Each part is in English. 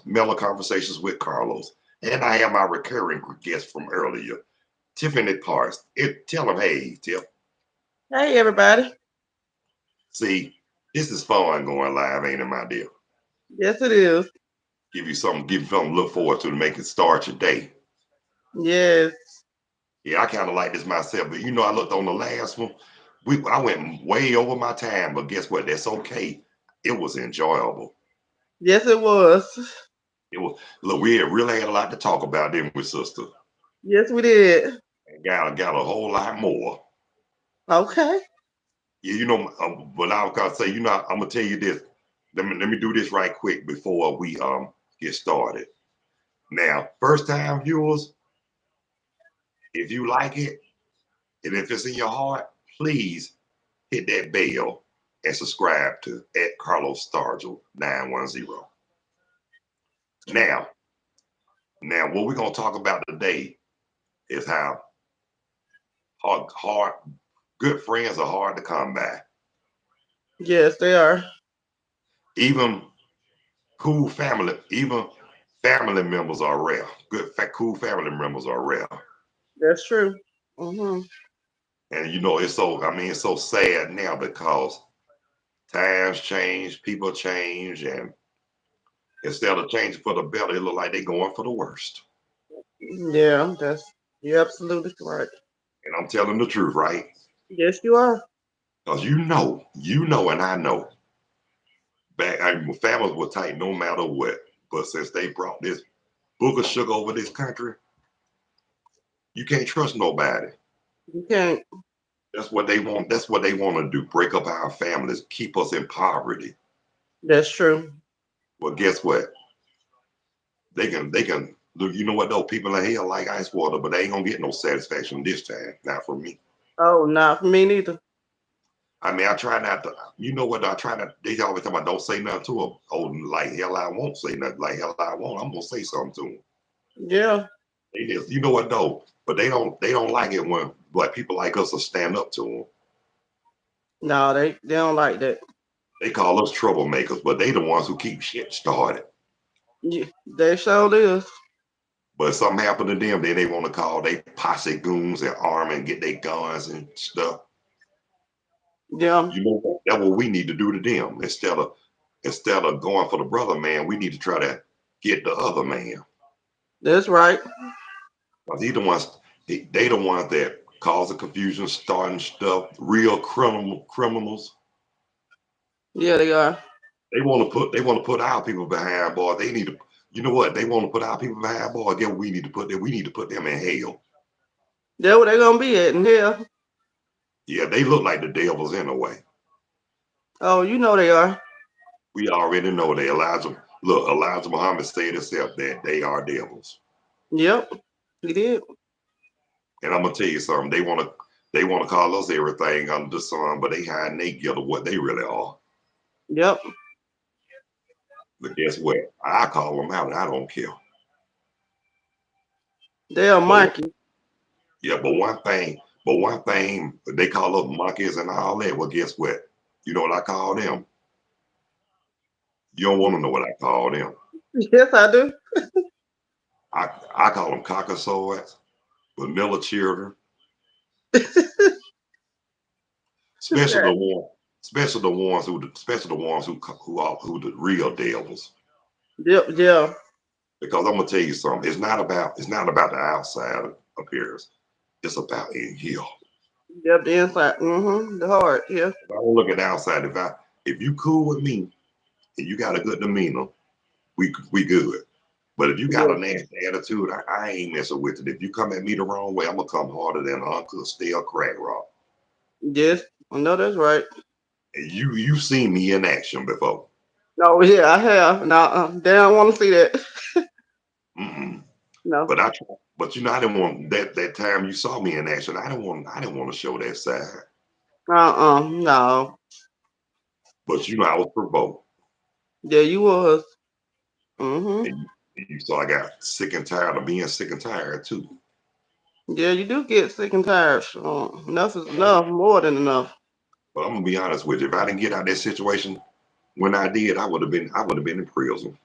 Mellow Conversations with Carlos. And I have my recurring guest from earlier, Tiffany Parks. Tell them, hey, Tiff. Hey, everybody. See, this is fun going live, ain't it, my dear? Yes, it is. Give you something to look forward to make it start your day. Yes. Yeah, I kind of like this myself, but I looked on the last one. I went way over my time, but guess what? That's okay. It was enjoyable. Yes, it was. It was look, we really had a lot to talk about, didn't we, sister? Yes, we did. And got a whole lot more. Okay. Yeah, but I was gonna say, I'm gonna tell you this. Let me do this right quick before we get started. Now, first time viewers, if you like it and if it's in your heart, please hit that bell and subscribe to at Carlos Stargell 910. Now, what we're gonna talk about today is how hard good friends are hard to come by. Yes, they are. Even even family members are rare. Cool family members are rare. That's true. Mm-hmm. And it's so sad now because times change, people change, and instead of changing for the better, it look like they're going for the worst. Yeah, you're absolutely correct. And I'm telling the truth, right? Yes, you are. Because and I know, families were tight no matter what. But since they brought this book of sugar over this country, you can't trust nobody. You can't. That's what they want. That's what they want to do. Break up our families, keep us in poverty. That's true. Well, guess what? They can look, you know what though? People in hell like ice water, but they ain't gonna get no satisfaction this time. Not from me. Oh, not for me neither. I mean, I try not to. You know what? I try not. They always talk about don't say nothing to them. Oh, like hell, I won't say nothing. Like hell, I won't. I'm gonna say something to them. Yeah. They just, you know what though? But they don't like it when like people like us will stand up to them. No, they don't like that. They call us troublemakers, but they the ones who keep shit started. Yeah, they sure is. But if something happened to them, then they want to call they posse goons and arm and get their guns and stuff. Yeah. You know what? That's what we need to do to them instead of going for the brother man. We need to try to get the other man. That's right. Cause they the ones that cause the confusion, starting stuff. Real criminals. Yeah, they are. They want to put our people behind bars. They need to. You know what? They want to put our people behind bars. Get we need to put them. We need to put them in hell. That's where they gonna be at in hell. Yeah, they look like the devils in a way. Oh, you know they are. We already know that Elijah Muhammad said himself that they are devils. Yep. He did. And I'm gonna tell you something. They wanna call us everything under the sun, but they hiding they guilt of what they really are. Yep. But guess what? I call them out and I don't care. They are But monkey. yeah, but one thing they call us monkeys and all that. Well, guess what? You know what I call them? You don't want to know what I call them. Yes, I do. I call them cockasoids, vanilla children, especially the one, especially the ones who the real devils. Yep. Yeah. Because I'm gonna tell you something. It's not about the outside appearance. It's about in here. Yep. The inside. Mm-hmm. The heart. Yeah. If I don't look at the outside, if you cool with me and you got a good demeanor, we good. But if you got Yeah. a nasty attitude, I ain't messing with it. If you come at me the wrong way, I'm gonna come harder than Uncle Steel Crack Rock. Yes. I know that's right. And you've seen me in action before. No, yeah, I have. Now, they don't want to see that. Mm-mm. No. But I didn't want that time you saw me in action. I didn't want to show that side. No. But I was provoked. Yeah, you was. Mm-hmm. And you saw I got sick and tired of being sick and tired too. Yeah, you do get sick and tired. Enough is enough. More than enough. But I'm gonna be honest with you. If I didn't get out of that situation when I did, I would have been in prison.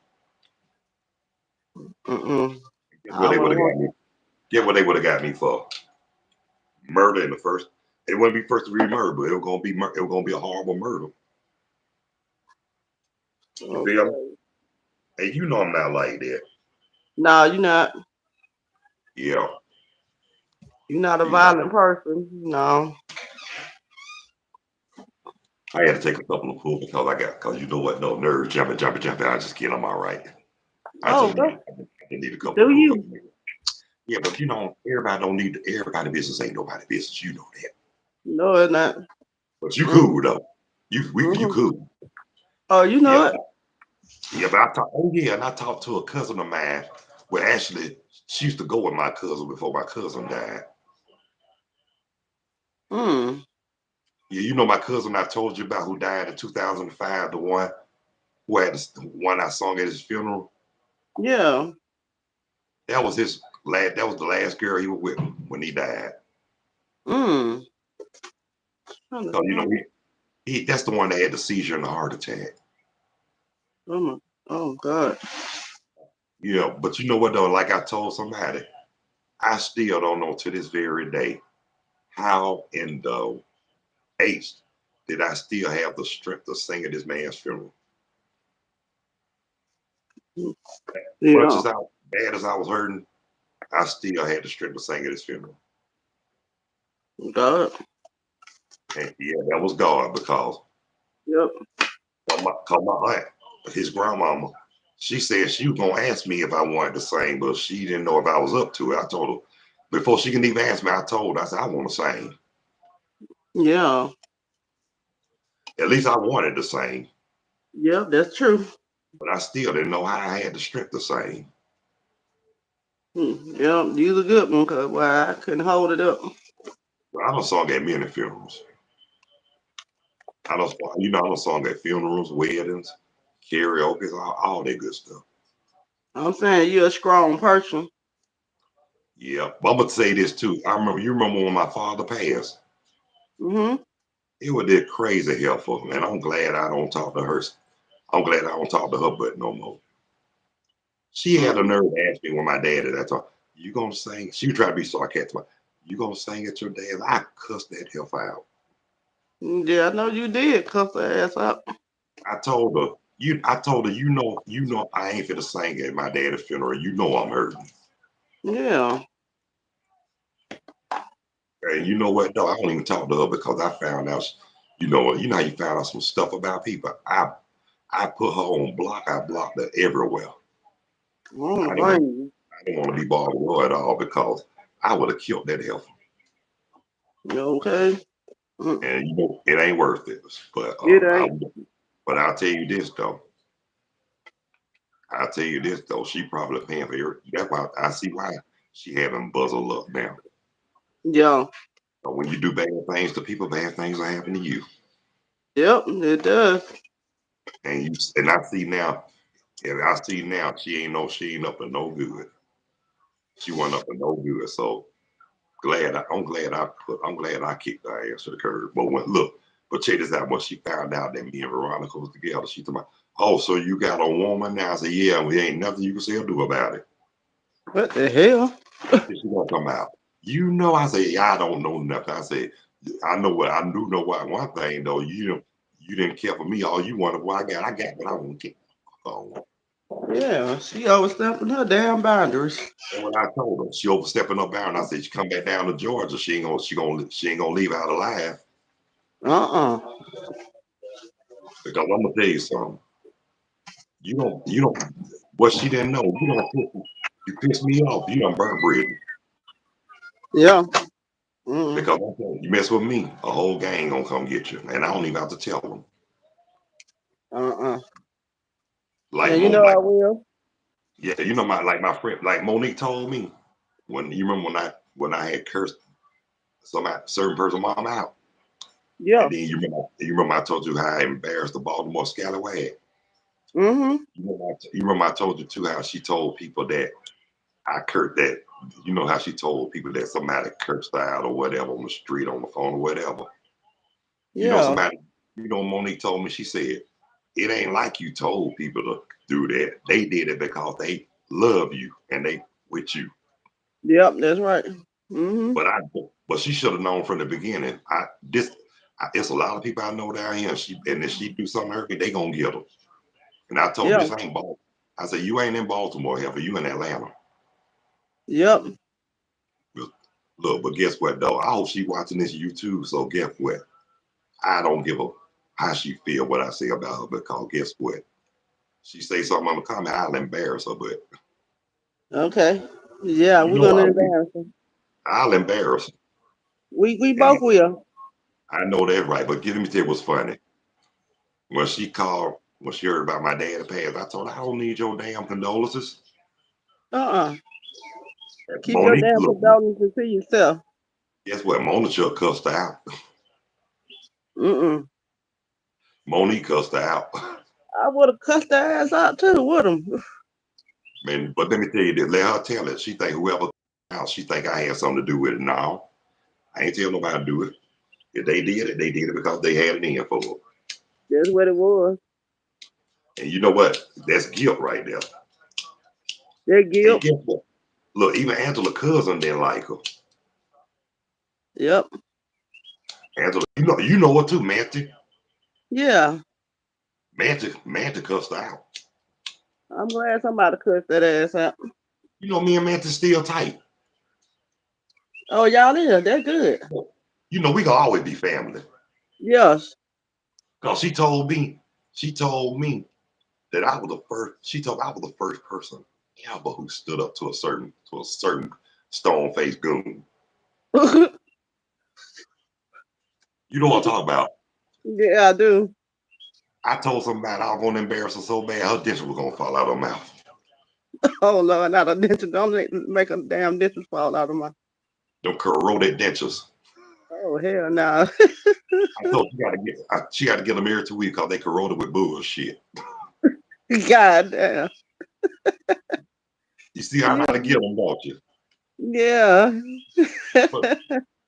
Mm-mm. Guess what I they would wouldn't have want. got me? Get what they would have got me for? Murder in the first. It wouldn't be first degree murder, but it was gonna be it was gonna be a horrible murder. You feel me? Okay. And you know I'm not like that. No, you're not. Yeah, You're not a you know. violent person. No. I had to take a couple of pulls because because you know what? No nerves jumping, jumping, jumping. I just get them all right. Oh, I just need a couple do of pulls. you? Yeah, but you know, everybody don't need everybody business ain't nobody business. You know that. No, it's not. But you Mm-hmm. cool though. You Mm-hmm. cool. Oh, you Yeah, know but it. but I talk. Oh yeah, and I talked to a cousin of mine. Well, actually, she used to go with my cousin before my cousin died. Mm. Yeah, you know my cousin I told you about who died in 2005, the one who had the one I sung at his funeral. Yeah. That was his last. That was the last girl he was with when he died. Mm. So you know Understand. he that's the one that had the seizure and the heart attack. Oh my. Oh God. Yeah, but you know what though? Like I told somebody, I still don't know to this very day how in the H did I still have the strength to sing at this man's funeral. Much Yeah. as I bad as I was hurting, I still had the strength to sing at his funeral. God. And yeah, that was God because Yep. cause my aunt, his grandmama, she said she was gonna ask me if I wanted to sing, but she didn't know if I was up to it. I told her before she can even ask me, I told her, I said, I want to sing. Yeah. At least I wanted to sing, Yep. That's true. but I still didn't know how I had the strength to sing. Yep. You's a good one, cause why I couldn't hold it up. But I don't song at many funerals. I don't song at funerals, weddings, karaoke, all that good stuff. I'm saying you're a strong person. Yeah, but I'm gonna say this too. You remember when my father passed? Mm-hmm. It was that crazy helpful, and I'm glad I don't talk to her. I'm glad I don't talk to her, but no more. She had the Mm-hmm. nerve to ask me when my dad at that time, you gonna sing? She was trying to be sarcastic. You gonna sing at your dad? I cussed that help out. Yeah, I know you did cuss her ass out. I told her, you know, I ain't finna sing at my dad's funeral. You know I'm hurting. Yeah. And you know what though? I don't even talk to her because I found out, you know how you found out some stuff about people. I put her on block. I blocked her everywhere. I don't I didn't want, blame I didn't want to be bothered with her at all because I would have killed that heifer. you. Okay? Mm. And you know, it ain't worth it. But It ain't. but I'll tell you this though. I'll tell you this though. She probably paying for her. That's why I see why she having buzzle luck now. Yeah. But when you do bad things to people, bad things will happen to you. Yep, it does. And I see now, and I see now she ain't up to no good. She wasn't up to no good. So I'm glad I kicked her ass to the curb. But but check this out. When she found out that me and Veronica was together, she told me, "Oh, so you got a woman now?" I said, "Yeah, we ain't nothing you can say or do about it." What the hell? She gonna come out. You know, I said, "Yeah, I don't know nothing." I said, I do know what one thing though. You didn't care for me. All you wanted what I got, but I won't get. Oh, Yeah, she overstepping her damn boundaries. and when I told her she overstepping her bound, I said, "She come back down to Georgia. She ain't gonna leave out alive." Uh-uh. Because I'm gonna tell you something. You don't what she didn't know. You piss me off. You done burnt bridges. Yeah. Mm. Because I'm telling you, you mess with me, a whole gang gonna come get you, and I don't even have to tell them. Uh-uh. Like And you Mo, know like I will. yeah, my friend, like Monique told me when you remember when I had cursed certain person mom out, Yeah. and then you remember I told you how I embarrassed the Baltimore scallywag. Mm-hmm. You remember I told you too how she told people that I cursed that. You know how she told people that somebody cursed her out or whatever on the street, on the phone or whatever. You know, Yeah. Monique told me, she said, it ain't like you told people to do that. They did it because they love you and they with you. Yep, that's right. Mm-hmm. But I but she should have known from the beginning. It's a lot of people I know down here. And if she do something to her, they gonna get her. And I told her Yeah. this ain't Baltimore. I said you ain't in Baltimore, Heifer. You in Atlanta. Yep. Look, but guess what though? I hope she watching this YouTube. So guess what? I don't give a how she feel what I say about her because guess what? She say something on the comment, I'll embarrass her. But Okay. Yeah, you we're know gonna I will. embarrass her. I'll embarrass her. We And both will. I know that right. But let me tell you what's funny. When she called, when she heard about my dad passed, I told her I don't need your damn condolences. Uh-uh. Keep your Monique, damn look, condolences to yourself. guess what? Monica cussed her out. Mm-mm. Monique cussed her out. I would have cussed her ass out too, would have. Man, but let me tell you this, let her tell it. She think whoever out, she think I had something to do with it. No, I ain't tell nobody to do it. If they did it because they had it in for her. That's what it was. And you know what? That's guilt right there. That And guilt. guess what? Look, even Angela cousin didn't like her. Yep. Angela, you know what too, Manty. Yeah. Manty cussed her out. I'm glad somebody cussed that ass out. You know me and Manty still tight. Oh, y'all is. That's good. You know we gonna always be family. Yes. Cause she told me that I was the first. She told me I was the first person ever who stood up to a certain stone faced goon. You know what I'm talking about? Yeah, I do. I told somebody I was gonna embarrass her so bad her dentures was gonna fall out of her mouth. Oh Lord, not a dentist. Don't make a damn dentist fall out of my. Them corroded dentures. Oh hell no. I told she got to get them every 2 weeks because they corroded with bullshit. God damn. You see how to Yeah. get them, don't you? Yeah. But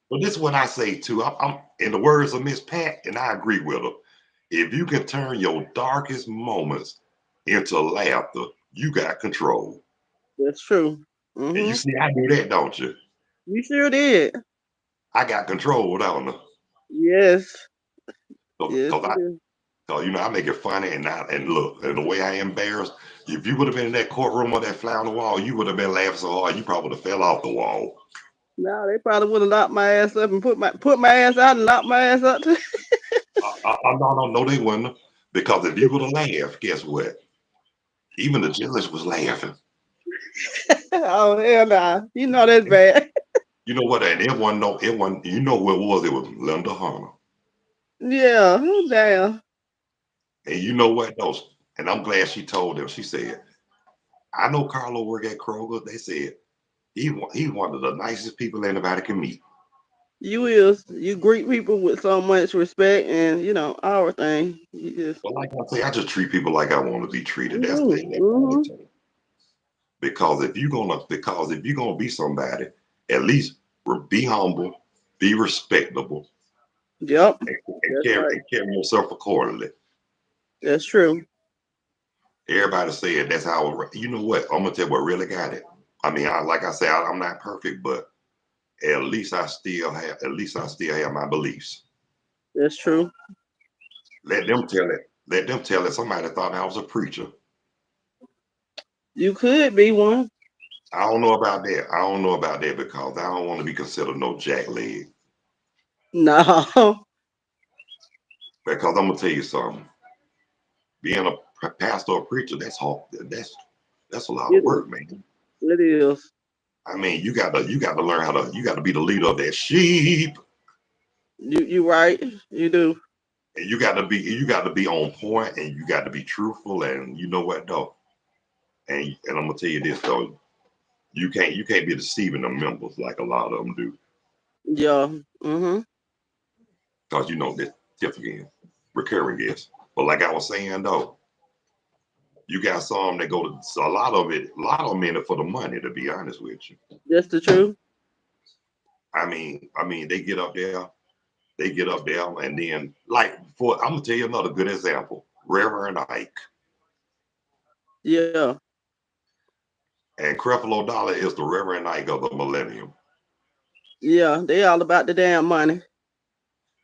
but this is what I say too. I'm in the words of Miss Pat, and I agree with her. If you can turn your darkest moments into laughter, you got control. That's true. And you Hmm. see, I do that, don't you? You sure did. I got control, don't I? Yes. Yes, Because you do. I make it funny and look, and the way I embarrassed, if you would have been in that courtroom or that fly on the wall, you would have been laughing so hard you probably would have fell off the wall. No, they probably would have locked my ass up and put my ass out and locked my ass up too. No, they wouldn't. Because if you would have laughed, guess what? Even the judge was laughing. Oh hell nah. You know that's bad. You know what? And it wasn't, you know who it was? It was Linda Hunter. Yeah. Damn. And you know what? Those, and I'm glad she told them. She said, I know Carlo work at Kroger. They said, he's one of the nicest people anybody can meet. You greet people with so much respect and our thing. You just But like I say, I just treat people like I want to be treated. you That's all it do. takes. Because if you're gonna be somebody, at least be humble, be respectable, Yep. and That's right. carry yourself accordingly. That's true. Everybody said that's how. You know what? I'm gonna tell you what really got it. I mean, like I said, I'm not perfect, but at least I still have my beliefs. That's true. Let them tell it. Let them tell it. Somebody thought I was a preacher. You could be one. I don't know about that. I don't know about that because I don't want to be considered no jack leg. No. Because I'm gonna tell you something. Being a pastor or preacher, that's hard. That's a lot of It is. work, man. It is. I mean, you gotta learn how to. You gotta be the leader of that sheep, You right. You do. and you gotta be on point, and you got to be truthful, and you know what though. And I'm gonna tell you this though. You can't be deceiving the members like a lot of them do, Yeah. Mm-hmm. because you know this tip again, recurring guests. But like I was saying though, you got some that go to so a lot of them in it for the money. To be honest with you, That's the truth. I mean, they get up there, and then I'm gonna tell you another good example. Reverend Ike. Yeah. And Creflo Dollar is the Reverend Knight of the Millennium. Yeah, they all about the damn money.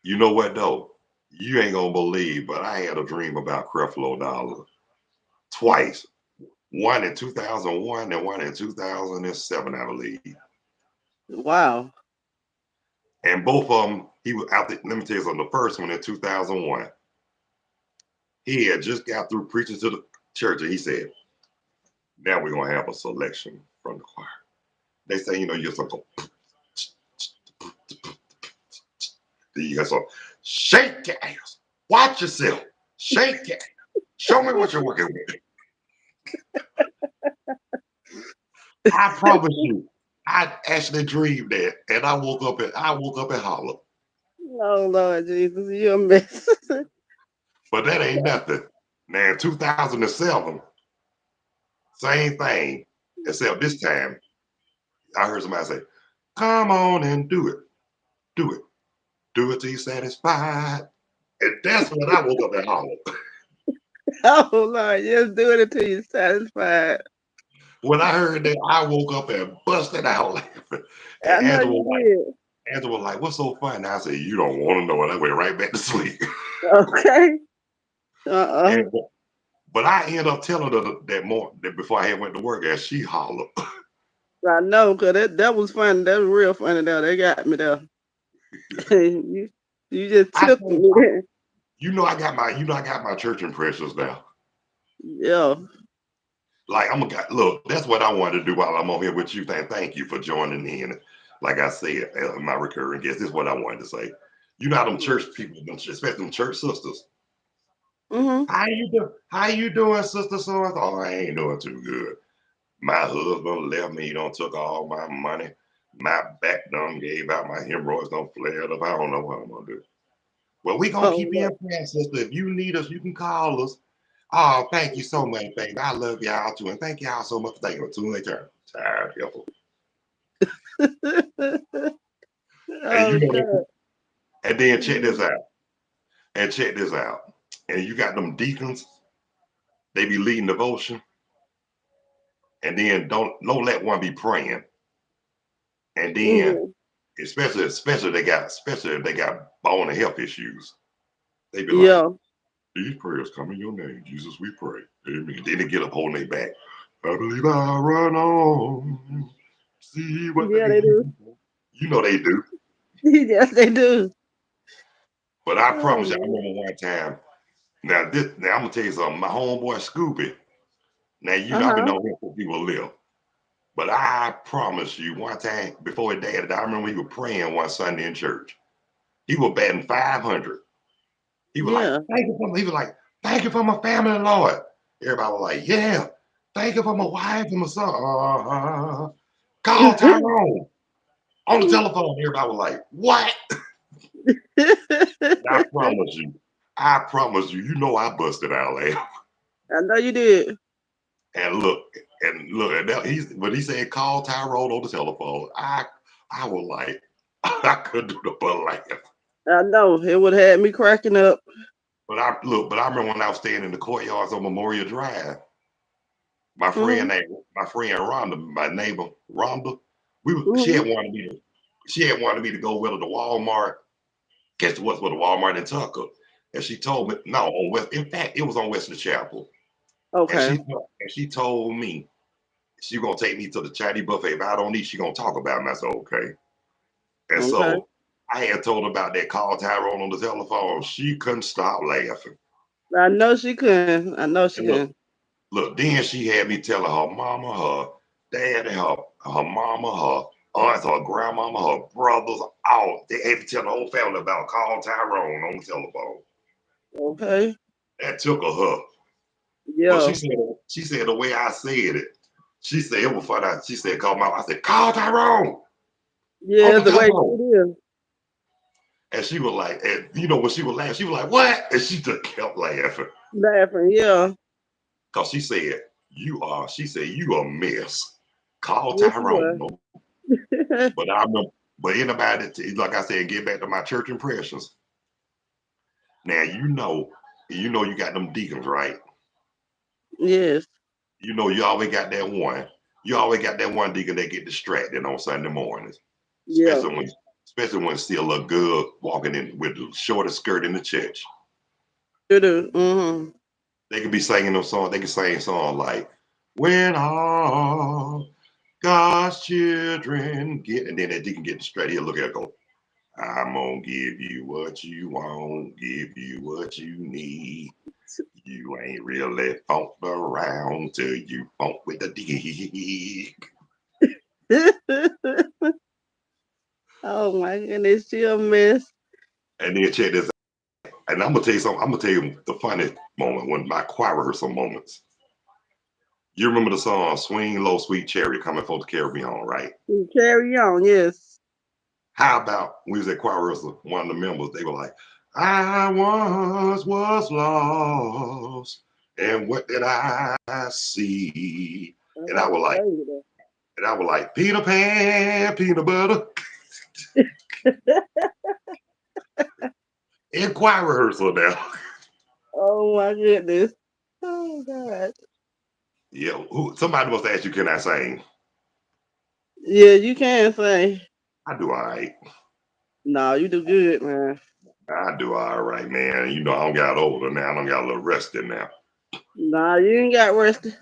You know what though? You ain't gonna believe, but I had a dream about Creflo Dollar twice. One in 2001 and one in 2007, I believe. Wow. And both of them, he was out there. Let me tell you something. The first one in 2001, he had just got through preaching to the church, and he said, "Now we're gonna have a selection from the choir." They say, you know, you're supposed to, you got so shake your ass, watch yourself, shake your ass, show me what you're working with. I promise you, I actually dreamed that, and I woke up and hollered. Oh Lord Jesus, you're a mess. But that ain't nothing. Now in 2007, same thing, except this time I heard somebody say, "Come on and do it, do it, do it till you're satisfied." And that's when I woke up and hollered. Oh Lord, just doing it till you're satisfied. When I heard that, I woke up and busted out laughing. And I know you Angela was like, "What's so funny?" I said, "You don't want to know." And I went right back to sleep. did. Okay. And Uh-uh. but I ended up telling her that before I had went to work, and she hollered. I know, cause that was funny. That was real funny though. They got me there. You just I took told me there. I got my church impressions now. Yeah. Like I'm a guy. Look, that's what I wanted to do while I'm on here with you. Thank you for joining in. Like I said, my recurring guest. This is what I wanted to say. You know how them church people, especially them church sisters. Mhm. How you doing, sister? So oh, I ain't doing too good. My husband left me. He done took all my money. My back done gave out. My hemorrhoids done flared up. I don't know what I'm gonna do. Well, we gonna Oh keep you Lord. in prayer, sister. If you need us, you can call us. Oh, thank you so much, baby. I love y'all too, and thank y'all so much for thinking of too turn. Tired people. And Oh you know, God. and then check this out. And check this out. And you got them deacons. They be leading devotion, and then don't let one be praying. And then Mhm. especially if they got bone and health issues. They be like, Yeah. these prayers come in your name, Jesus, we pray. Amen. Then they get up holding their back. I believe I run on. See what Yeah, they they do. do. You know they do. Yes, they do. But I promise you, I Oh remember one time. Now I'm gonna tell you something. My homeboy Scooby. Now you man. know I've been Uh-huh. on here for people live. But I promise you, one time before his dad, I remember he was praying one Sunday in church. He was batting 500. He was like, Yeah. he was like, thank you for my family, Lord. Everybody was like, yeah. Thank you for my wife and my son. Call Tyrone on the telephone. Everybody was like, what? And I promise you, you know I busted out laughing. I know you did. And and that, when he said call Tyrone on the telephone, I was like, I couldn't do the but laugh. I know. It would have had me cracking up. But I remember when I was staying in the courtyards on Memorial Drive. My friend Mhm. named my friend Rhonda, my neighbor Rhonda, she Mhm. had wanted me to go with her to Walmart. Guess what's with the Walmart in Tucker? And she told me no on West. In fact, it was on Western Chapel. And Okay. she told me she gonna take me to the Chinese buffet. If I don't eat, she gonna talk about me. I said okay. And Okay. so I had told her about that call Tyrone on the telephone. She couldn't stop laughing. I know she can. I know she And look, can. then she had me telling her mama, her dad, her mama, her aunts, her grandmama, her brothers, all. They had to tell the whole family about call Tyrone on the telephone. Okay. That took her. But Yeah. she said the way I said it, she said it was funny. She said, call my, I said, call Tyrone on Yeah, the the way telephone. it is. And she was like, and you know, when she was laughing, she was like, what? And she just kept laughing. Laughing. Yeah. Because she said, you a mess. Call Yes, you Tyrone. were. No. But I remember, but anybody, like I said, get back to my church impressions. Now, you got them deacons, right? Yes. You know, you always got that one. You always got that one deacon that get distracted on Sunday mornings, Yeah. especially when especially when still a good walking in with the shortest skirt in the church. You do. Mm-hmm. They could be singing them songs. They can sing songs like "When All God's Children Get," and then that deacon get distracted. He'll look at it, and go, "I'm gonna give you what you want, give you what you need. You ain't really funked around till you funk with the dick." Oh my goodness, she a mess. And then check this out. And I'm gonna tell you something. I'm gonna tell you the funny moment when my choir rehearsal moments. You remember the song "Swing Low, Sweet Chariot" coming for the Caribbean, right? You carry on, yes. How about we was at choir rehearsal? One of the members, they were like, "I once was lost, and what did I see?" I And I got was to like, sing Peter Pan, peanut butter, it. in choir rehearsal now. Oh my goodness. Oh God. Yeah, somebody must ask you, can I sing? Yeah, you can sing. I do all right. No, you do good, man. I do all right, man. You know, I don't got older now. I don't got a little rested now. Nah, you ain't got rusty.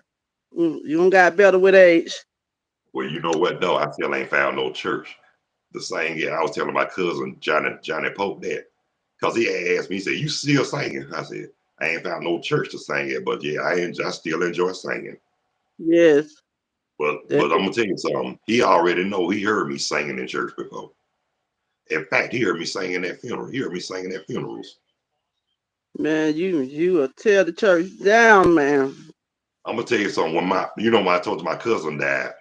You don't got better with age. Well, you know what, though? I still ain't found no church to sing. Yeah, I was telling my cousin, Johnny Pope, that. Because he asked me, he said, "You still singing?" I said, "I ain't found no church to sing it, but yeah, I still enjoy singing." Yes. But I'm That, gonna tell you something. He already know. He heard me singing in church before. In fact, he heard me singing at funeral. He heard me singing at funerals. man, you will tear the church down, man. I'm gonna tell you something. When I told you my cousin died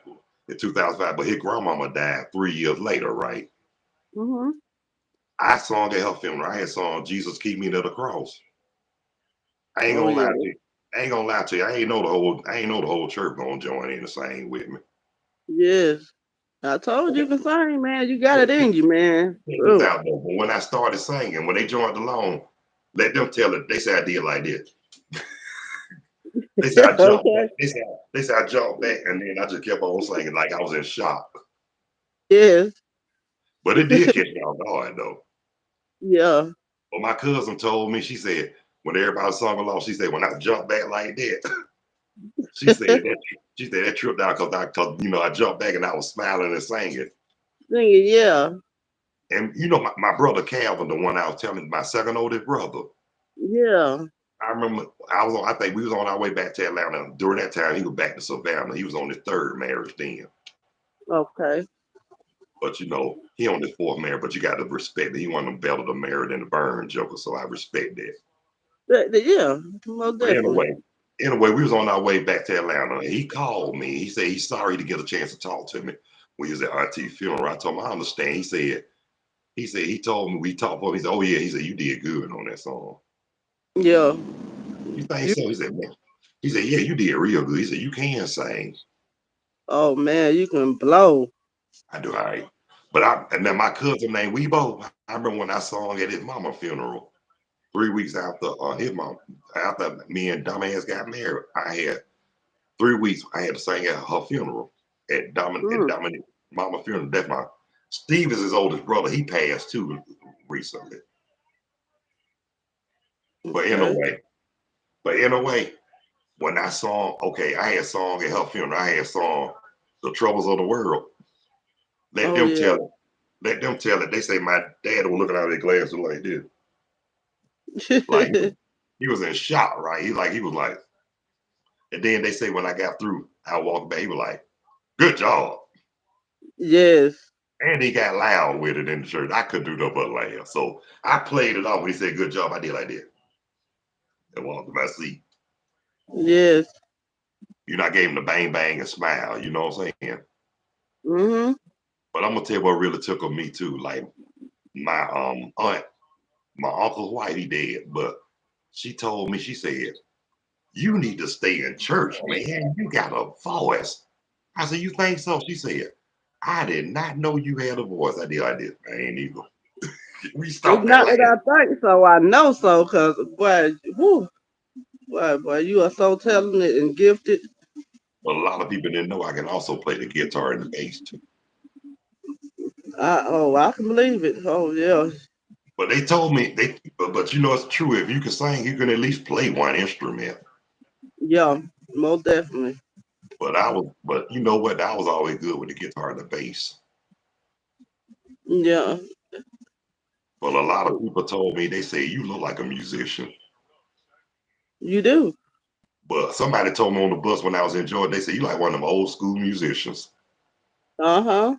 in 2005, but his grandmama died 3 years later, right? Hmm. I sung at her funeral. I had sung "Jesus Keep Me to the Cross." I ain't Oh gonna lie yeah. to you. I ain't gonna lie to you. I ain't know the whole church gonna join in the same with me. Yes. I told you Check can sing, man. You got it in you, man. this Oh. out though. But when I started singing, when they joined along, let them tell it. They said I did like this. They said I jumped back. Okay. They said I jumped back, and then I just kept on singing like I was in shock. Yes. But it did catch me off guard though. Yeah. But my cousin told me, she said, when everybody sung along, she said, when I jumped back like that, she said Sing that she said that tripped out because I jumped back and I was smiling and singing. it, yeah. And my brother Calvin, the one I was telling, my second oldest brother. Yeah. I remember I think we was on our way back to Atlanta. During that time, he was back to Savannah. He was on his third marriage then. Okay. But he on his fourth marriage, but you got to respect that he wasn't better to marry than the burn joker. So I respect that. Yeah. Most But definitely. we was on our way back to Atlanta. And he called me. He said he's sorry to get a chance to talk to me when he was at Auntie's funeral. I told him I understand. He said he told me we talked for him. He said, "Oh yeah," he said, "You did good on that song." Yeah. You think You. so? He said, "Man." He said, "Yeah, you did real good." He said, "You can sing." Oh man, you can blow. I do all right. And then my cousin named Weibo, I remember when I sung at his mama funeral 3 weeks after his mom, after me and dumbass got married. I had 3 weeks. I had to sing at her funeral at Mm, Dominic mama funeral. That's my Steve is his oldest brother. He passed too recently. But in a okay. way, but in a way, when I sung, okay, I had sung at her funeral. I had sung "The Troubles of the World." Let Oh them yeah. tell it. Let them tell it. They say my dad was looking out of his glasses like this. Like he was in shock, right? He was like, and then they say when I got through, I walked back. He was like, "Good job," Yes. and he got loud with it in the church. I couldn't do no but laugh, so I played it off. When he said, "Good job," I did like that and walked to my seat. Yes. I gave him the bang bang and smile. You know what I'm saying? Mhm. But I'm gonna tell you what really tickled me too. Like my aunt, my uncle's wife, he dead, but she told me, she said, "You need to stay in church, man. You got a voice." I said, "You think so?" She said, "I did not know you had a voice." I did. I did. I ain't either. We It's stopped that not like that that. I think so. I know so, cause boy, whoo, boy, you are so talented and gifted. But a lot of people didn't know I can also play the guitar and the bass too. I can believe it. Oh yeah, But they told me but you know it's true. If you can sing, you can at least play one instrument. yeah, most definitely. But you know what? I was always good with the guitar and the bass. Yeah, But a lot of people told me they say you look like a musician. you do. But somebody told me on the bus when I was in Georgia, they said you like one of them old school musicians. Uh huh.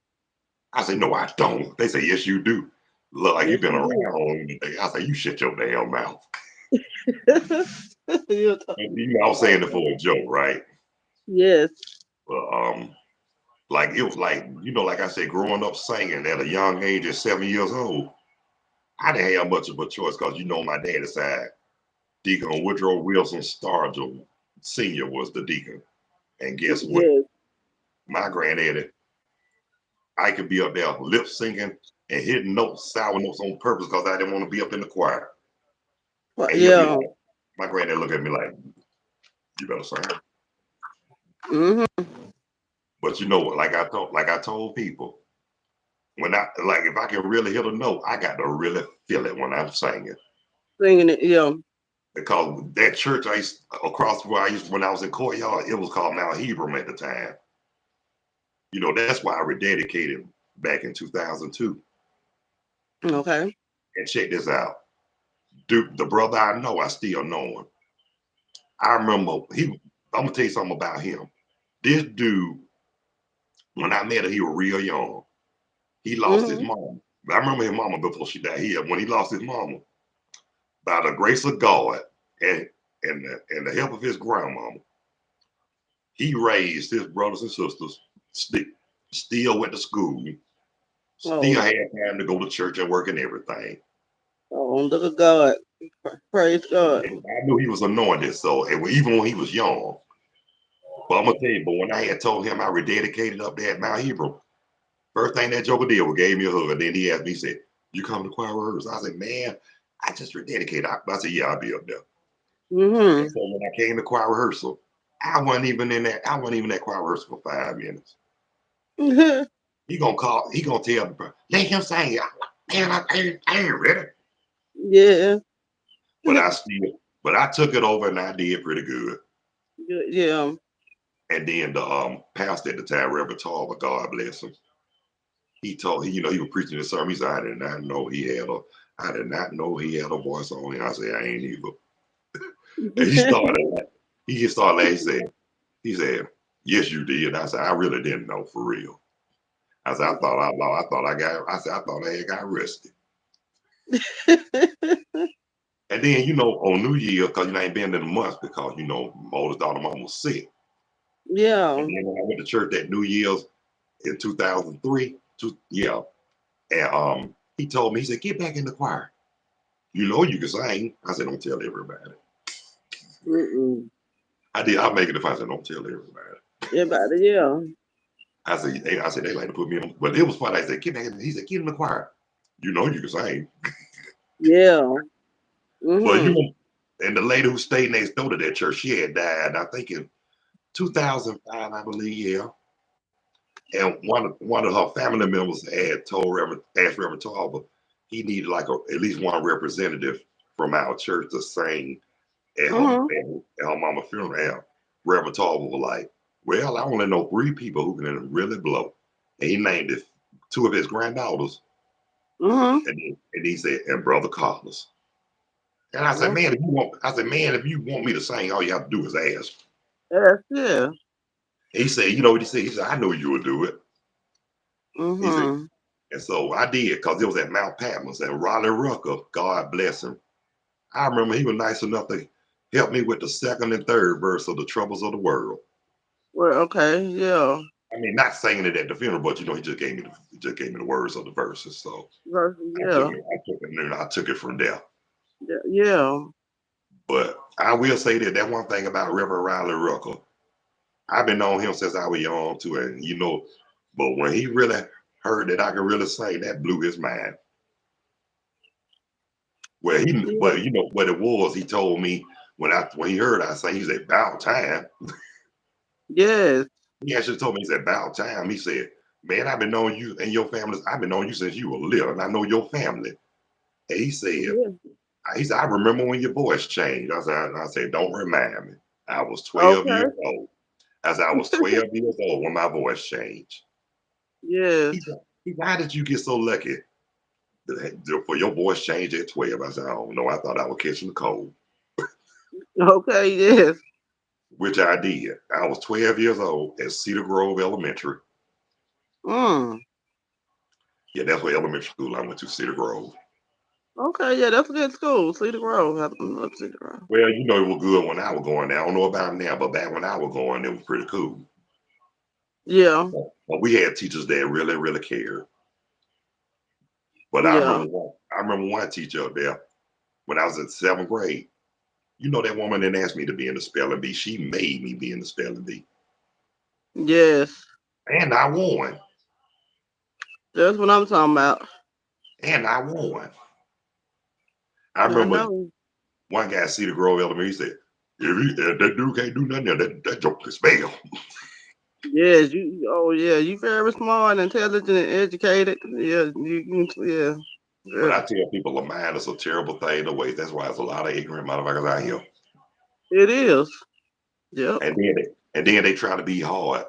I said, no, I don't. They say, yes, you do. Look like you've Yes, been you around do. all day. I say, you shut your damn mouth. You talk- And, you know, I was saying it for a joke, right? yes. But like it was like, you know, like I said, growing up singing at a young age at 7 years old, I didn't have much of a choice because you know my daddy's side, Deacon Woodrow Wilson Stargell Sr. was the deacon. And guess what? Yes. My granddaddy, I could be up there lip syncing and hitting notes, sour notes on purpose because I didn't want to be up in the choir. And he'll be Yeah. like, my granddad look at me like, you better sing. Mhm. But you know what? Like I told people, when I like if I can really hit a note, I got to really feel it when I'm singing. Singing it. Yeah. Because that church I used across where I used when I was in courtyard, it was called Mount Hebron at the time. You know, that's why I rededicated back in 2002. Okay. And check this out. Dude, the brother I know, I still know him. I remember I'm gonna tell you something about him. This dude, when I met him, he was real young. He lost his Mhm. mom. I remember his mama before she died. When he lost his mama, by the grace of God and the help of his grandmama, he raised his brothers and sisters. St- Still went to school. Still Oh. had time to go to church and work and everything. Oh, look at God. Praise God. And I knew he was anointed. So and even when he was young, but I'm gonna tell you. But when I had told him I rededicated up there at Mount Hebron, first thing that joker did was gave me a hug. And then he asked me, he said, "You come to choir rehearsal?" I said, "Man, I just rededicated." I said, "Yeah, I'll be up there." And Mhm. so when I came to choir rehearsal, I wasn't even in that. I wasn't even at choir rehearsal for 5 minutes. He gonna call. He gonna tell me, let him sing. Man, I ain't ready. Yeah. But I still, but I took it over and I did pretty good. Yeah. And then the pastor at the time, Reverend Tarver, God bless him. You know, he was preaching the sermon. He said, I did not know he had a voice on him. I said, I ain't either. And he just started laughing. He said, yes, you did. I said, I really didn't know for real. I said, I thought I had got arrested. And then, you know, on New Year, because you know, I ain't been in a month because, you know, my oldest daughter mom was sick. And Yeah. then when I went to church that New Year's in 2003, yeah. And he told me, he said, get back in the choir. You know you can sing. I said, don't tell everybody. Mm-mm. I did. I'll make it if I said, don't tell everybody. Everybody. Yeah. I said, they like to put me on. But it was funny. I said, get back in. He said, get in the choir. You know you can sing. Yeah. But you Mhm. know, and the lady who stayed next door to that church, she had died, I think in 2005, I believe, yeah. And one of her family members had asked Reverend Tarver, he needed like at least one representative from our church to sing Mhm. at her mama funeral. And Reverend Tarver was like, well, I only know 3 people who can really blow. And he named it 2 of his granddaughters. Mhm. And he said, and Brother Carlos. And I said, Okay. man, if you want me to sing, all you have to do is ask. Yes. Yeah. He said, you know what he said? He said, I know you would do it. He said, Mhm. and so I did, because it was at Mount Patmos and Raleigh Rucker, God bless him. I remember he was nice enough to help me with the second and third verse of The Troubles of the World. Well. Okay. Yeah. I mean, not singing it at the funeral, but you know, he just gave me the words of the verses. So Versus. I took Yeah. it, I took it, and I took it from there. Yeah. Yeah. But I will say that one thing about Reverend Riley Rucker, I've been on him since I was young too, and you know, but when he really heard that I could really sing, that blew his mind. Yeah. But you know what it was. He told me when he heard I sing, he said, "About time." Yes. He actually told me, he said, about time. He said, man, I've been knowing you and your family. I've been knowing you since you were little, and I know your family. And Yeah. he said, I remember when your voice changed. I said, don't remind me. I was 12 Okay. years old. I said, I was 12 years old when my voice changed. Yes. He said, how did you get so lucky for your voice change at 12? I said, I don't know. I thought I was catching the cold, Okay. Yes. which I did. I was 12 years old at Cedar Grove Elementary. Mm. Yeah, that's what elementary school I went to, Cedar Grove. Okay. Yeah, that's a good school. Cedar Grove. I love Cedar Grove. Well, it was good when I was going there. I don't know about now, but back when I was going, it was pretty cool. Yeah. But we had teachers that really, really cared. But Yeah. I remember one teacher up there when I was in seventh grade. You know that woman didn't ask me to be in the spelling bee. She made me be in the spelling bee, Yes. and I won. That's what I'm talking about. And I won. I I remember know. one guy, Cedar Grove Elementary, he said, if that dude can't do nothing, that joke can spell. Yes. Oh yeah. You very smart, intelligent, and educated. Yeah. Yeah. But Yeah. I tell people, a mind is a terrible thing to waste. That's why there's a lot of ignorant motherfuckers out here. It is. Yep. And then they try to be hard.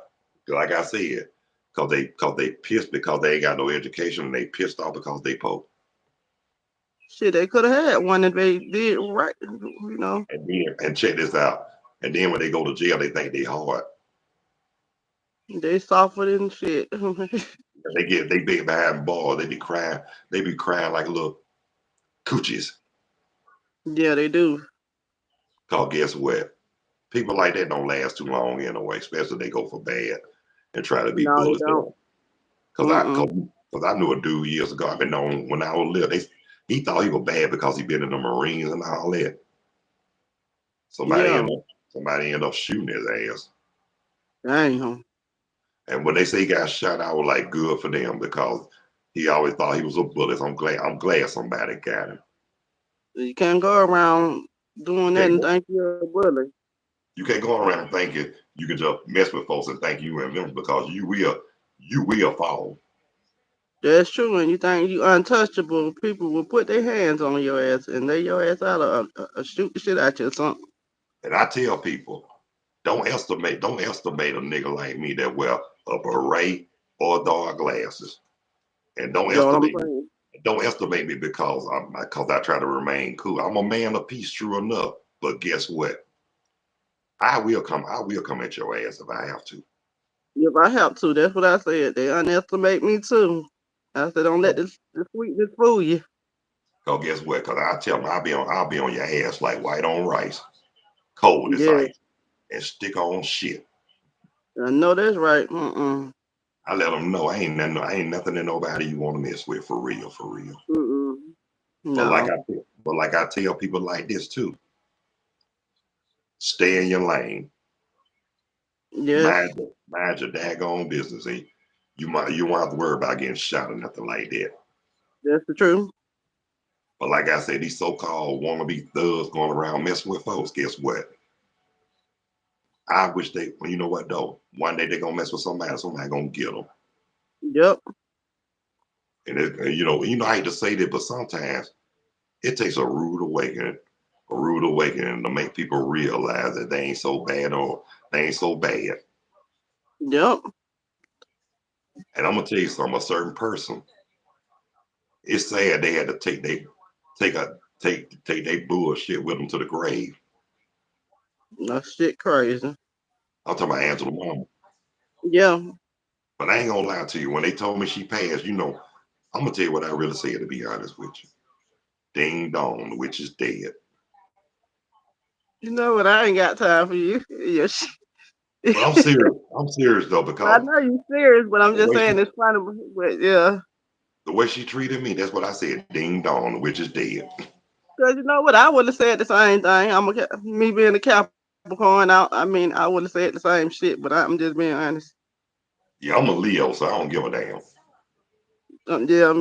Like I said, because they pissed because they ain't got no education, and they pissed off because they poor. Shit, they could have had one if they did right. You know, And check this out. And then when they go to jail, they think they hard. they softer than shit. And they be behind bars. They be crying like little coochies. Yeah, they do. Cause guess what? People like that don't last too long anyway, especially if they go for bad and try to be No, they bullies. don't. Cause I, Mm-mm. cause, cause I knew a dude years ago. I've been known when I was little. He thought he was bad because he been in the Marines and all that. Somebody Yeah. ended up somebody ended up shooting his ass. Damn. And when they say he got shot, I was like, good for them because he always thought he was a bully. So I'm glad somebody got him. You can't go around doing that Okay, and think you're a bully. you can't go around thinking you can just mess with folks and think you invincible because you will fall. That's true. And you think you untouchable, people will put their hands on your ass and lay your ass out or shoot the shit at you or something. And I tell people, don't estimate a nigga like me that wear a beret or dark glasses. And You know what I'm saying? don't estimate me because I try to remain cool. I'm a man of peace, true enough. But guess what? I will come at your ass if I have to. If I have to, that's what I said. They underestimate me too. I said, don't let this sweetness fool you. Cause guess what? Cause I tell them I'll be on your ass like white on rice, cold as Yeah, ice, and stick on shit. I know that's right. Mm-mm. I let them know I ain't nothing to nobody you want to mess with for real, for real. Mm-mm. But like No. I but like I tell people like this too, stay in your lane, Yes, mind your daggone business. And you won't have to worry about getting shot or nothing like that. that's the truth. But like I said, these so-called wannabe thugs going around messing with folks. Guess what? I wish well, you know what though? One day they're gonna mess with somebody gonna get them. Yep. And I hate to say that, but sometimes it takes a rude awakening to make people realize that they ain't so bad or they ain't so bad. Yep. And I'm gonna tell you something, a certain person, it's sad they had to take a take their bullshit with them to the grave. That shit crazy. I'm talking about Angela Mama. Yeah. But I ain't gonna lie to you, when they told me she passed, I'm gonna tell you what I really said, to be honest with you. Ding dong, the witch is dead. You know what? I ain't got time for you. Yeah, But I'm serious. I'm serious though, I because know you serious, but I'm the just way she saying it's funny. But yeah, the way she treated me, that's what I said. Ding dong, the witch is dead. because you know what? I would have said the same thing. Me being a Capricorn. I mean, I would have said the same shit, but I'm just being honest. Yeah, I'm a Leo, so I don't give a damn. Yeah,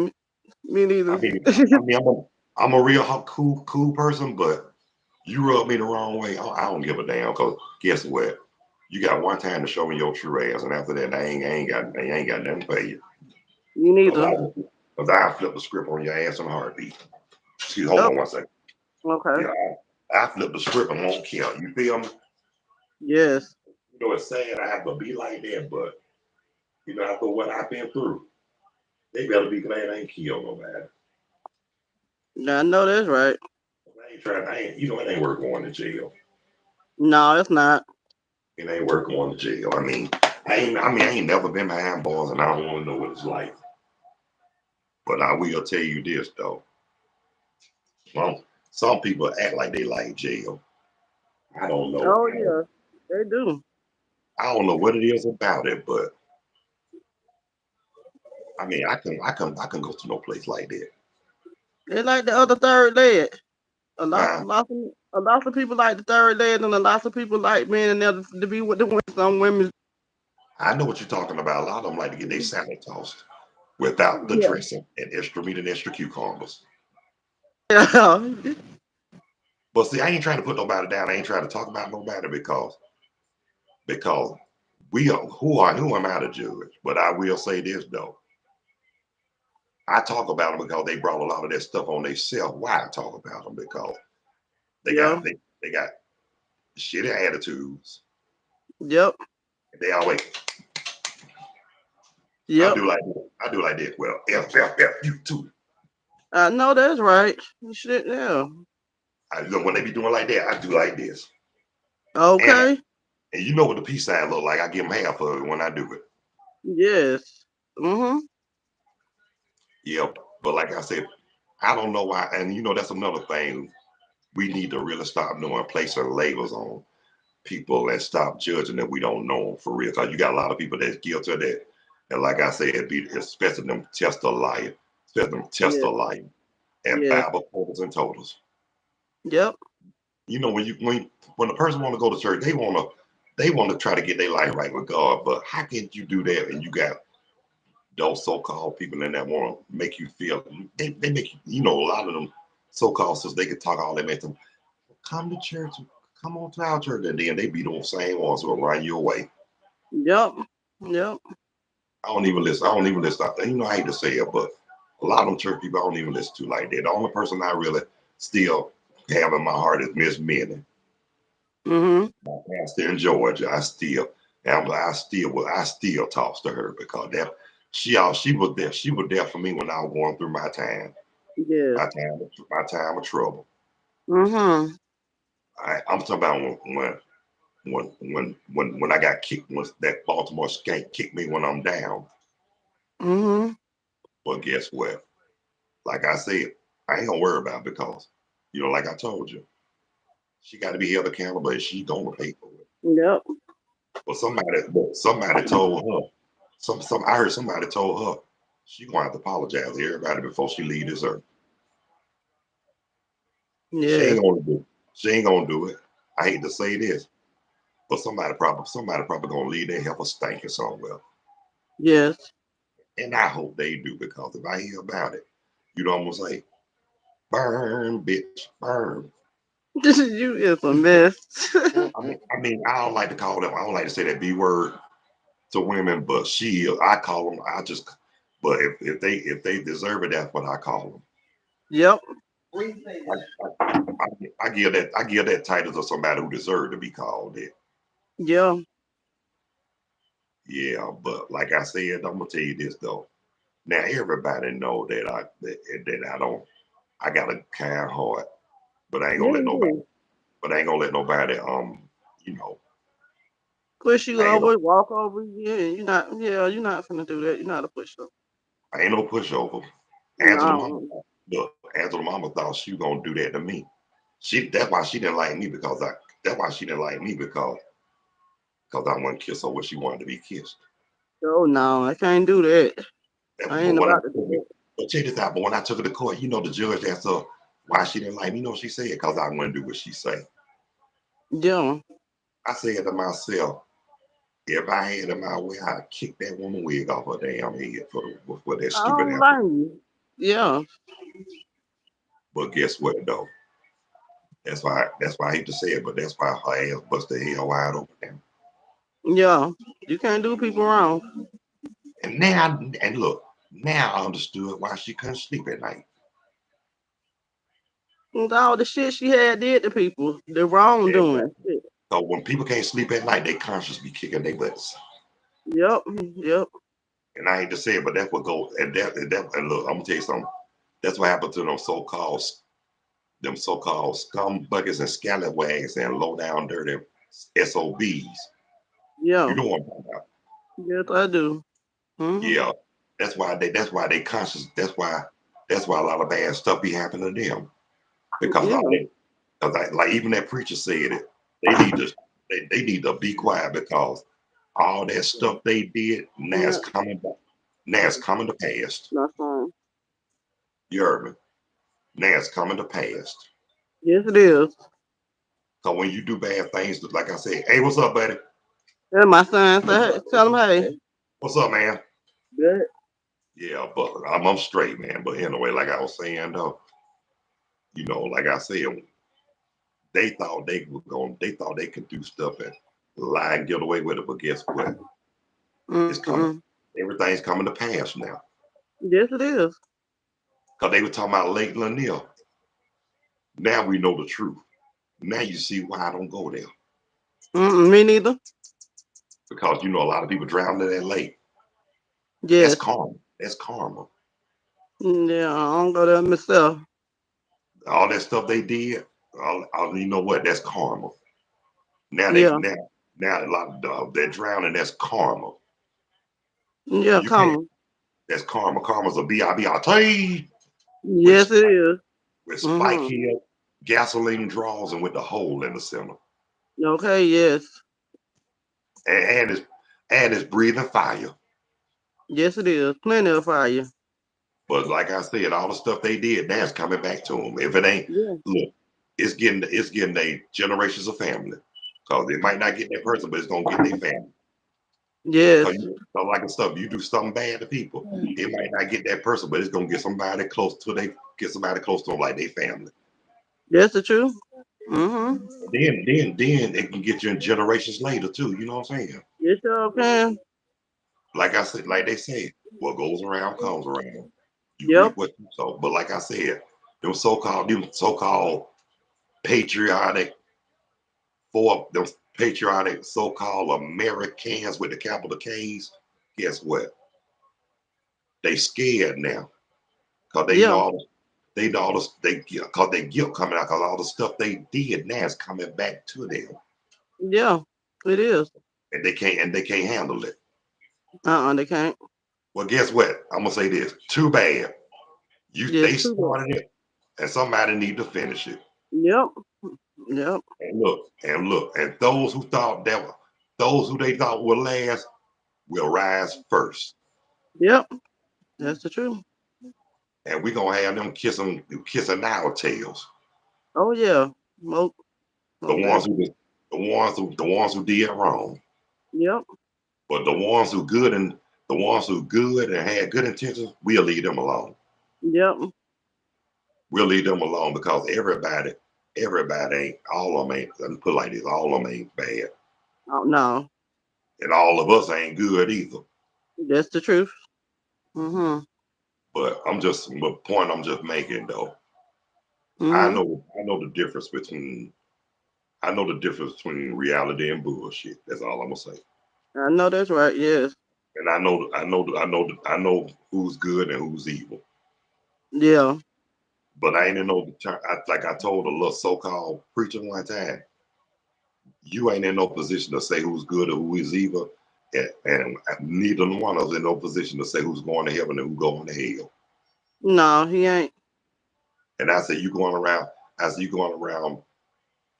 me I neither. mean, I mean, I'm a real cool person, but you rub me the wrong way, I don't give a damn. Cause guess what? You got one time to show me your true ass, and after that, I ain't got nothing for you. You Cause neither. I flip the script on your ass in a heartbeat. Excuse, hold Yep. on one second. Okay. Yeah, I flip the script and won't kill. You feel me? Yes. You know, it's sad I have to be like that, but after what I've been through, they better be glad I ain't killed nobody. Yeah, I know that's right. I ain't trying. It ain't worth going to jail. No, it's not. It ain't worth going to jail. I ain't never been behind bars, and I don't want to know what it's like. But I will tell you this though. Well, some people act like they like jail. I don't know. Oh yeah, they do. I don't know what it is about it, but I can go to no place like that. They like the other third leg. Huh? A lot of people like the third leg, and a lot of people like being in there to be with the women. Some women. I know what you're talking about. A lot of them like to get their salad tossed without the Yeah. dressing and extra meat and extra cucumbers. Yeah. But see, I ain't trying to put nobody down. I ain't trying to talk about nobody because we are who am I to judge? But I will say this though. I talk about them because they brought a lot of that stuff on themselves. Why I talk about them? Because they Yeah. got they got shitty attitudes. Yep. They always I Yep. do like I do like this. Well, F you too. I know that's right. Shit. Yeah. When they be doing like that, I do like this. And Okay. and you know what the peace sign look like? I give them half of it when I do it. Yes. Mhm. Yep. But like I said, I don't know why. And that's another thing. We need to really stop doing placing labels on people and stop judging that we don't know them for real. Because you got a lot of people that's guilty of that. And like I said, especially them test a liar, especially them test a Yes. liar and Yes. Bible quotes and totals. Yep. When a person want to go to church, they want to try to get their life right with God. But how can you do that? And you got those so-called people in that want to make you feel they make a lot of them so-called sisters, they can talk all they make them come to church, come on to our church, and then they be the same ones who will run you away. Yep. Yep. I don't even listen. I hate to say it, but a lot of them church people I don't even listen to like that. The only person I really still have in my heart is Miss Minnie, Mhm. my pastor in Georgia. I still talk to her because she was there for me when I was going through my time. Yes. My time of trouble. Mhm. I'm talking about when I got kicked, when that Baltimore skank kicked me when I'm down. Mhm. But guess what? Like I said, I ain't gonna worry about it because, like I told you, she got to be held accountable and she gonna pay for it. Yep. But somebody told her, I heard somebody told her she gonna have to apologize to everybody before she leave this earth. She Yes. ain't gonna do. She ain't gonna do it. I hate to say this, but somebody probably gonna leave their heifer stinking somewhere. Yes. And I hope they do because if I hear about it, I'm gonna say, burn, bitch, burn. You is a mess. I don't like to call them. I don't like to say that B word to women, but I call them. But if they deserve it, that's what I call them. Yep. I give that title to somebody who deserves to be called it. Yeah. Yeah, but like I said, I'm gonna tell you this though. Now everybody know that I don't. I got a kind heart, but I ain't gonna Yeah, let you nobody. do. But I ain't gonna let nobody. You know, Push you I ain't no. over, walk over you. Yeah, you're not. Yeah, you're not gonna do that. You're not a pusher. I ain't no pushover. Angela Mama, No. look, Angela Mama thought she was gonna do that to me. That's why she didn't like me because I. That's why she didn't like me because I wouldn't kiss her when she wanted to be kissed. Oh no, I can't do that. I But ain't when I about to do but check this out. But when I took her to court, the judge asked her why she didn't like me. You know what she said? Because I wouldn't do what she say. that. Yeah. I said to myself, if I had it my way, I'd kick that woman wig off her damn head for that I stupid don't answer. blame you. Yeah. But guess what though? That's why I hate to say it, but that's why her ass busted the hell wide open. Yeah, you can't do people wrong. And now, and look, now I understood why she couldn't sleep at night. With all the shit she had did to people, the Exactly. wrongdoing. Shit. So when people can't sleep at night, they conscious be kicking their butts. Yep, yep, And I hate to say it, but that's what goes. And look, I'm gonna tell you something. That's what happened to them so-called scum buckets and scallywags and low down dirty SOBs. You yeah. know what I'm talking about? Yes, I do. Hmm. Yeah. That's why they conscious. That's why a lot of bad stuff be happening to them. Because all Yeah, they because like even that preacher said it, they need to they need to be quiet because all that stuff they did now is yeah, coming back. Now it's coming to pass. that's fine. You heard me? Now it's coming to pass. Yes, it is. So when you do bad things, like I said, hey, what's up, buddy? And my son said, hey, tell him, hey. What's up, man? Good. Yeah, but I'm straight, man. But anyway, like I was saying though, like I said, they thought they could do stuff and lie and get away with it. But guess what? It's coming. Mm-mm. Everything's coming to pass now. Yes, it is. Cause they were talking about Lake Lanier. Now we know the truth. Now you see why I don't go there. Mm-mm, me neither. Because a lot of people drowned in that lake. That's Yes. karma. That's karma. Yeah, I don't go there myself. All that stuff they did, you know what? That's karma. Now they Yeah. now a lot of they're drowning. That's karma. Yeah, You can't. come. That's karma. Karma's a B-I-B-I-T with Yes, it spike is. with spike Mm-hmm. here, gasoline draws, and with the hole in the center, Okay, yes. and it's breathing fire. Yes, it is. Plenty of fire. But like I said, all the stuff they did, that's coming back to them. If it ain't, Yeah. look, it's getting a generations of family. Cause it might not get that person, but it's gonna get their family. Cause Yes. like stuff, you do something bad to people, it might not get that person, but it's gonna get somebody close to them like their family. That's the truth. Mm-hmm. Then it can get you in generations later too. You know what I'm saying? Yes, y'all can. Like I said, like they say, what goes around comes around. You Yep. reap what you sow. But like I said, them so-called patriotic them patriotic so-called Americans with the capital K's, guess what? They scared now because they know Yeah. all the they know all the they because they guilt coming out because all the stuff they did now is coming back to them, Yeah. It is. and they can't handle it. They can't. Well, guess what? I'm gonna say this. Too bad. Yes, They too bad. started it, and somebody need to finish it. Yep. Yep. And those who they thought would last will rise first. Yep. That's the truth. And we're gonna have them kissing our tails. Oh yeah. Most, The most ones who definitely. did- the ones who did wrong. Yep. But the ones who good and had good intentions, we'll leave them alone. Yep. We'll leave them alone because everybody ain't all of them ain't let me put it like this, all of them ain't bad. Oh no. And all of us ain't good either. That's the truth. Mm-hmm. But the point I'm just making though, Mm-hmm. I know the difference between reality and bullshit. That's all I'm gonna say. I know that's right. Yes. And I know who's good and who's evil. Yeah. But I ain't in no like I told a little so-called preacher one time, you ain't in no position to say who's good or who is evil, and neither one of us in no position to say who's going to heaven and who's going to hell. No, he ain't. And I said you going around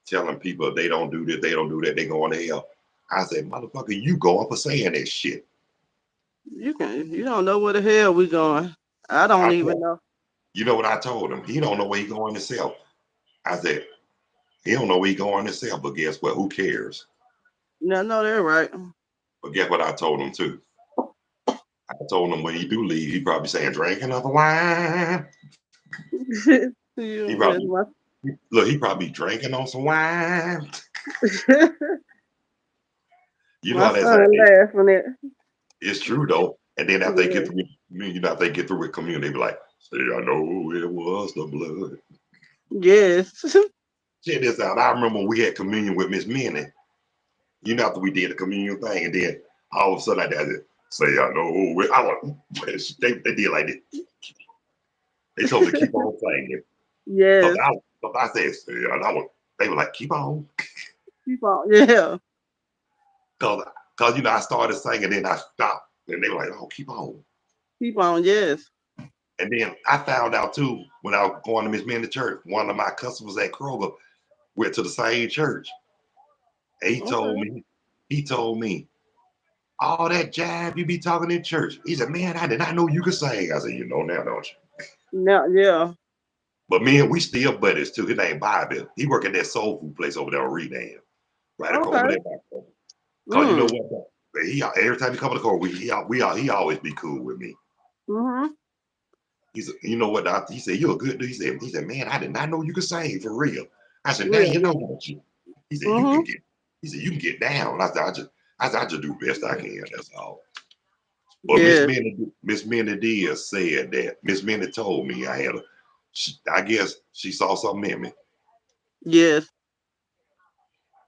telling people they don't do this, they don't do that, they going to hell. I said, motherfucker, you going for saying that shit. You can. You don't know where the hell we going. I don't I even told, know. you know what I told him? He don't know where he going himself. I said, he don't know where he going himself, but guess what? Who cares? No, no, they're right. But guess what I told him too? I told him when he do leave, he probably saying, drink another wine. He You, that's probably look, he probably drinking on some wine. my. You know My how they say son laughing at. it's true though. And then after they get Yeah. through, after they get through with communion, they be like, "Say, I know it was the blood." Yes. Check this out. I remember when we had communion with Miss Minnie. After we did the communion thing, and then all of a sudden I did say, "I know it." I was, they did like this. They told me to keep on singing. So Yes. I said, "Say, I was." They were like, "Keep on," Keep on. Yeah. cause I started singing, then I stopped, and they were like, "Oh, keep on." Keep on. Yes. And then I found out too when I was going to Miss Minnie church, one of my customers at Kroger went to the same church. And Okay. he told me, all that jive you be talking in church. He said, man, I did not know you could sing. I said, you know now, don't you? Now, yeah. But me and we still buddies too. His name Bobby. He work at that soul food place over there on Redan, right over Okay. there. Cause you know Mm. what? He every time he come to the court, he always be cool with me. Mhm. He said, you know what? He said, you're a good dude. He said, man, I did not know you could sing for real. I said, now Real. you know, Yeah. don't you? He said, you can Mhm. get. He said, you can get down. I just do the best I can. That's all. But Yes. Miss Minnie did said that. Miss Minnie told me I guess she saw something in me. Yes.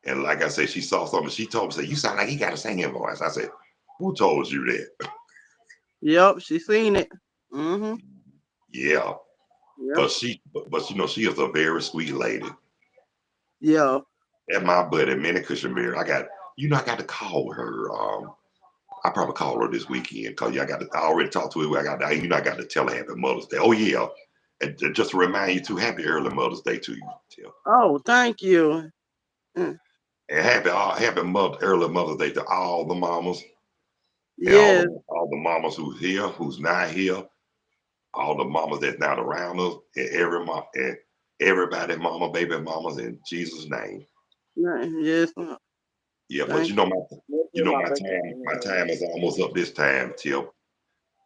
And like I said, she saw something. She told me, say, you sound like you got a singing voice. I said, who told you that? Yep. She seen it. Mhm. Yeah. Yep. But she is a very sweet lady. Yeah. And my buddy, Minnie Cushionberry, I got to call her. I probably call her this weekend because I already talked to her. I got to tell her Happy Mother's Day. Oh yeah, and just to remind you too, Happy early Mother's Day to you, Tim. Oh, thank you. Mm. And early Mother's Day to all the mamas and Yes. all the mamas who's here, who's not here, all the mamas that's not around us, and everybody, mama, baby mamas in Jesus' name. Yes. Yeah, but Thank you. my time is almost up this time, Tim.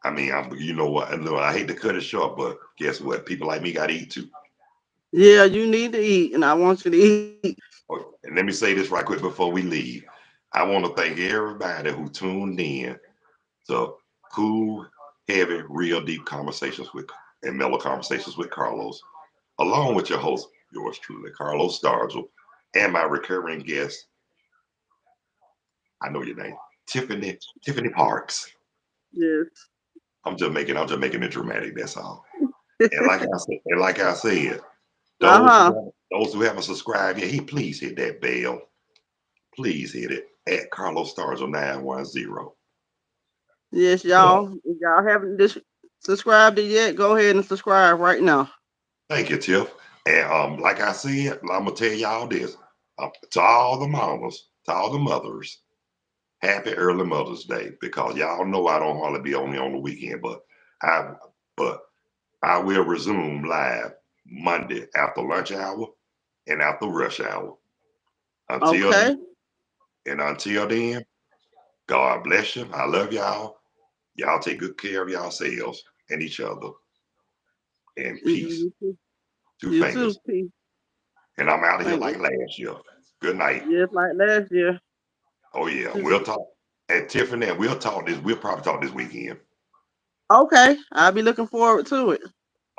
I mean, you know what? I hate to cut it short, but guess what? People like me got to eat too. Yeah, you need to eat, and I want you to eat. And let me say this right quick before we leave. I want to thank everybody who tuned in to Cool, Heavy, Real Deep Conversations with and Mellow Conversations with Carlos, along with your host, yours truly, Carlos Stargell, and my recurring guest, I know your name, Tiffany Parks. Yes. I'm just making it dramatic. That's all. And like I said, Uh-huh. those who haven't subscribed yet, please hit that bell. Please hit it at Carlos Stargell 910. Yes, But y'all. If y'all haven't subscribed it yet, go ahead and subscribe right now. thank you, Tiff. And like I said, I'm gonna tell y'all this. To all the mamas, to all the mothers, happy early Mother's Day. Because y'all know I don't hardly be only on the weekend, I but I will resume live Monday after lunch hour and after rush hour. Until Okay. until then, God bless you. I love y'all. Y'all take good care of yourselves and each other. And peace. You too. Two You too, fingers. P. And I'm out of here Thank like you. last year. Good night. Just like last year. Oh yeah, we'll talk. And Tiffany, we'll talk this. We'll probably talk this weekend. Okay. I'll be looking forward to it.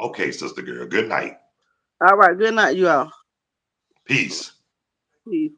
Okay, sister girl. Good night. All right. Good night, you all. Peace. Peace.